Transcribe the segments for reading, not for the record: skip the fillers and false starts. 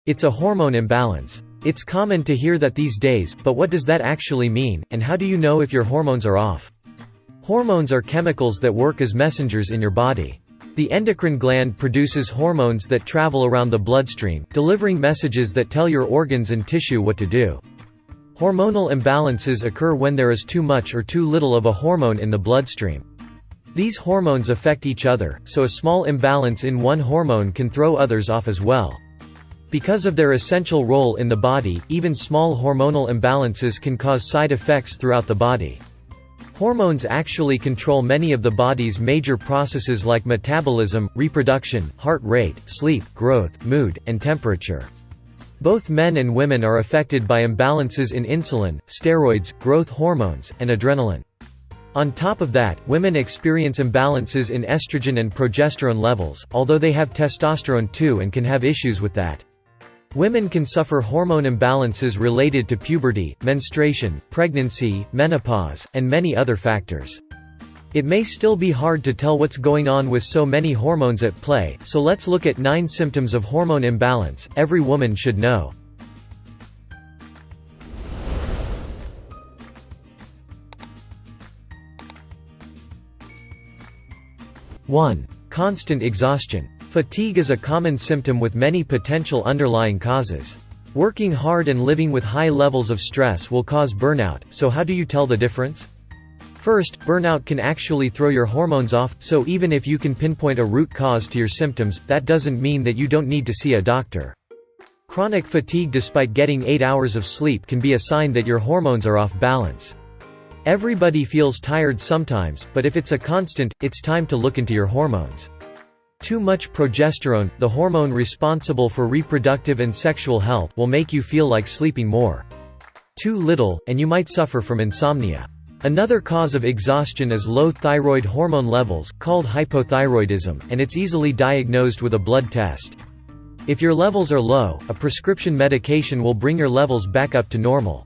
It's a hormone imbalance. It's common to hear that these days, but what does that actually mean, and how do you know if your hormones are off? Hormones are chemicals that work as messengers in your body. The endocrine gland produces hormones that travel around the bloodstream, delivering messages that tell your organs and tissue what to do. Hormonal imbalances occur when there is too much or too little of a hormone in the bloodstream. These hormones affect each other, so a small imbalance in one hormone can throw others off as well. Because of their essential role in the body, even small hormonal imbalances can cause side effects throughout the body. Hormones actually control many of the body's major processes like metabolism, reproduction, heart rate, sleep, growth, mood, and temperature. Both men and women are affected by imbalances in insulin, steroids, growth hormones, and adrenaline. On top of that, women experience imbalances in estrogen and progesterone levels, although they have testosterone too and can have issues with that. Women can suffer hormone imbalances related to puberty, menstruation, pregnancy, menopause, and many other factors. It may still be hard to tell what's going on with so many hormones at play, so let's look at 9 symptoms of hormone imbalance every woman should know. 1. Constant exhaustion. Fatigue is a common symptom with many potential underlying causes. Working hard and living with high levels of stress will cause burnout, so how do you tell the difference? First, burnout can actually throw your hormones off, so even if you can pinpoint a root cause to your symptoms, that doesn't mean that you don't need to see a doctor. Chronic fatigue despite getting 8 hours of sleep can be a sign that your hormones are off balance. Everybody feels tired sometimes, but if it's a constant, it's time to look into your hormones. Too much progesterone, the hormone responsible for reproductive and sexual health, will make you feel like sleeping more. Too little, and you might suffer from insomnia. Another cause of exhaustion is low thyroid hormone levels, called hypothyroidism, and it's easily diagnosed with a blood test. If your levels are low, a prescription medication will bring your levels back up to normal.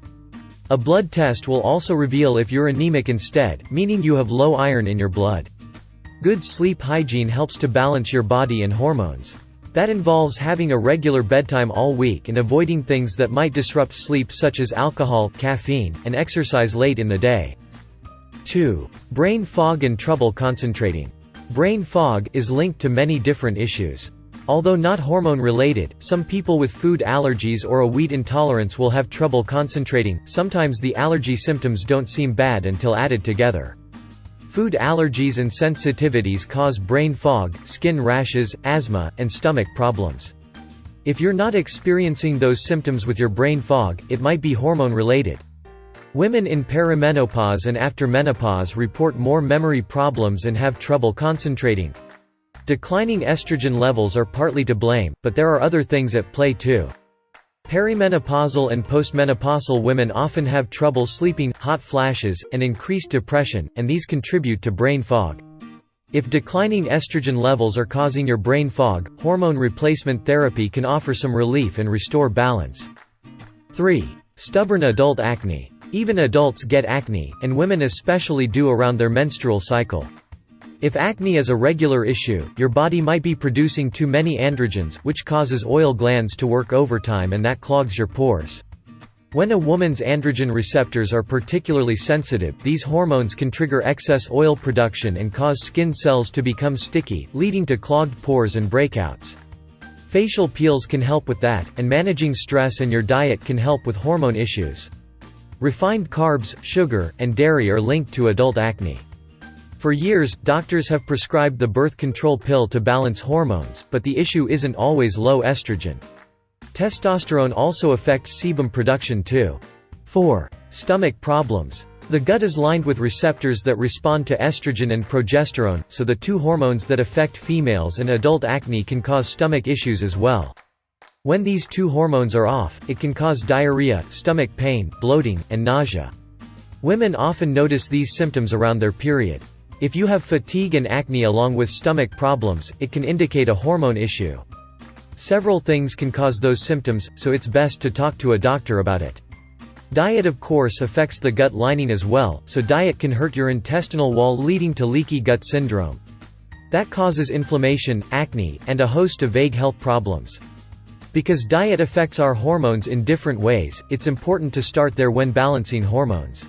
A blood test will also reveal if you're anemic instead, meaning you have low iron in your blood. Good sleep hygiene helps to balance your body and hormones. That involves having a regular bedtime all week and avoiding things that might disrupt sleep such as alcohol, caffeine, and exercise late in the day. 2. Brain fog and trouble concentrating. Brain fog is linked to many different issues. Although not hormone-related, some people with food allergies or a wheat intolerance will have trouble concentrating. Sometimes the allergy symptoms don't seem bad until added together. Food allergies and sensitivities cause brain fog, skin rashes, asthma, and stomach problems. If you're not experiencing those symptoms with your brain fog, it might be hormone-related. Women in perimenopause and after menopause report more memory problems and have trouble concentrating. Declining estrogen levels are partly to blame, but there are other things at play too. Perimenopausal and postmenopausal women often have trouble sleeping, hot flashes, and increased depression, and these contribute to brain fog. If declining estrogen levels are causing your brain fog, hormone replacement therapy can offer some relief and restore balance. 3. Stubborn adult acne. Even adults get acne, and women especially do around their menstrual cycle. If acne is a regular issue, your body might be producing too many androgens, which causes oil glands to work overtime and that clogs your pores. When a woman's androgen receptors are particularly sensitive, these hormones can trigger excess oil production and cause skin cells to become sticky, leading to clogged pores and breakouts. Facial peels can help with that, and managing stress and your diet can help with hormone issues. Refined carbs, sugar, and dairy are linked to adult acne. For years, doctors have prescribed the birth control pill to balance hormones, but the issue isn't always low estrogen. Testosterone also affects sebum production too. 4. Stomach problems. The gut is lined with receptors that respond to estrogen and progesterone, so the two hormones that affect females and adult acne can cause stomach issues as well. When these two hormones are off, it can cause diarrhea, stomach pain, bloating, and nausea. Women often notice these symptoms around their period. If you have fatigue and acne along with stomach problems, it can indicate a hormone issue. Several things can cause those symptoms, so it's best to talk to a doctor about it. Diet of course affects the gut lining as well, so diet can hurt your intestinal wall leading to leaky gut syndrome. That causes inflammation, acne, and a host of vague health problems. Because diet affects our hormones in different ways, it's important to start there when balancing hormones.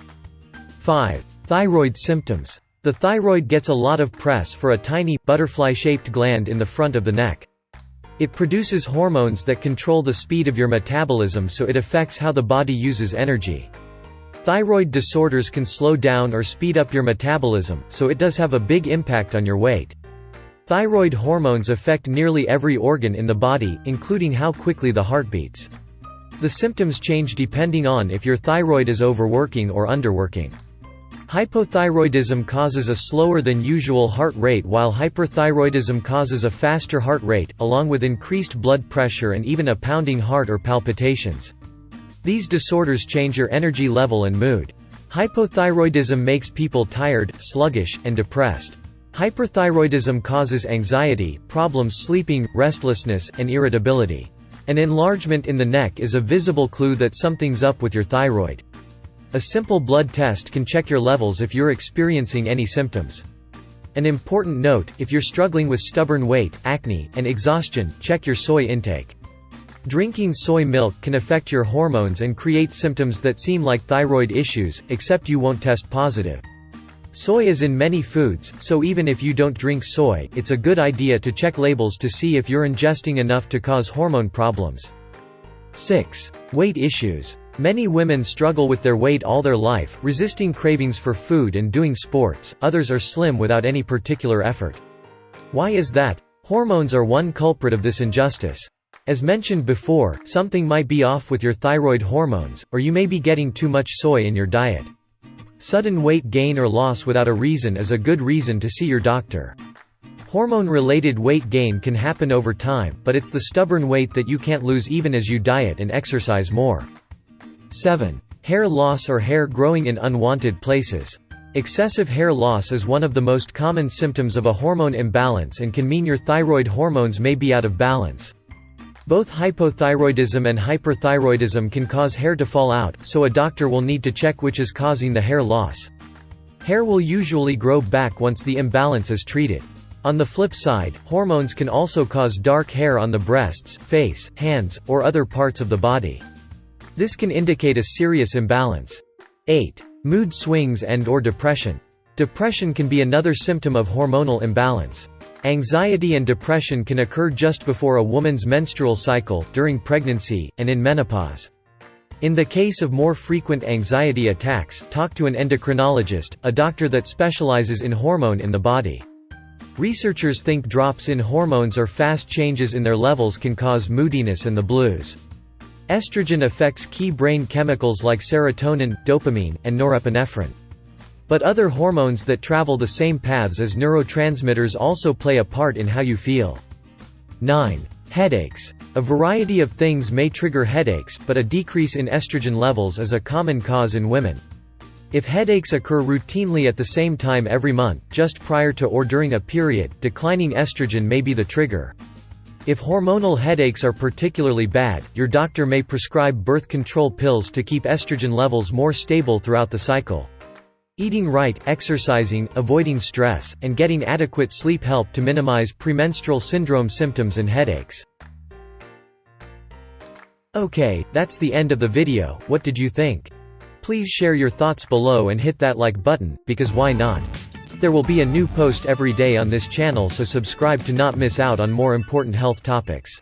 5. Thyroid symptoms. The thyroid gets a lot of press for a tiny, butterfly-shaped gland in the front of the neck. It produces hormones that control the speed of your metabolism, so it affects how the body uses energy. Thyroid disorders can slow down or speed up your metabolism, so it does have a big impact on your weight. Thyroid hormones affect nearly every organ in the body, including how quickly the heart beats. The symptoms change depending on if your thyroid is overworking or underworking. Hypothyroidism causes a slower than usual heart rate, while hyperthyroidism causes a faster heart rate, along with increased blood pressure and even a pounding heart or palpitations. These disorders change your energy level and mood. Hypothyroidism makes people tired, sluggish, and depressed. Hyperthyroidism causes anxiety, problems sleeping, restlessness, and irritability. An enlargement in the neck is a visible clue that something's up with your thyroid. A simple blood test can check your levels if you're experiencing any symptoms. An important note: if you're struggling with stubborn weight, acne, and exhaustion, check your soy intake. Drinking soy milk can affect your hormones and create symptoms that seem like thyroid issues, except you won't test positive. Soy is in many foods, so even if you don't drink soy, it's a good idea to check labels to see if you're ingesting enough to cause hormone problems. 6. Weight issues. Many women struggle with their weight all their life, resisting cravings for food and doing sports. Others are slim without any particular effort. Why is that? Hormones are one culprit of this injustice. As mentioned before, something might be off with your thyroid hormones, or you may be getting too much soy in your diet. Sudden weight gain or loss without a reason is a good reason to see your doctor. Hormone-related weight gain can happen over time, but it's the stubborn weight that you can't lose even as you diet and exercise more. 7. Hair loss or hair growing in unwanted places. Excessive hair loss is one of the most common symptoms of a hormone imbalance and can mean your thyroid hormones may be out of balance. Both hypothyroidism and hyperthyroidism can cause hair to fall out, so a doctor will need to check which is causing the hair loss. Hair will usually grow back once the imbalance is treated. On the flip side, hormones can also cause dark hair on the breasts, face, hands, or other parts of the body. This can indicate a serious imbalance. 8. Mood swings and/or depression. Depression can be another symptom of hormonal imbalance. Anxiety and depression can occur just before a woman's menstrual cycle, during pregnancy, and in menopause. In the case of more frequent anxiety attacks, talk to an endocrinologist, a doctor that specializes in hormone in the body. Researchers think drops in hormones or fast changes in their levels can cause moodiness and the blues. Estrogen affects key brain chemicals like serotonin, dopamine, and norepinephrine. But other hormones that travel the same paths as neurotransmitters also play a part in how you feel. 9. Headaches. A variety of things may trigger headaches, but a decrease in estrogen levels is a common cause in women. If headaches occur routinely at the same time every month, just prior to or during a period, declining estrogen may be the trigger. If hormonal headaches are particularly bad, your doctor may prescribe birth control pills to keep estrogen levels more stable throughout the cycle. Eating right, exercising, avoiding stress, and getting adequate sleep help to minimize premenstrual syndrome symptoms and headaches. Okay, that's the end of the video. What did you think? Please share your thoughts below and hit that like button, because why not? There will be a new post every day on this channel, so subscribe to not miss out on more important health topics.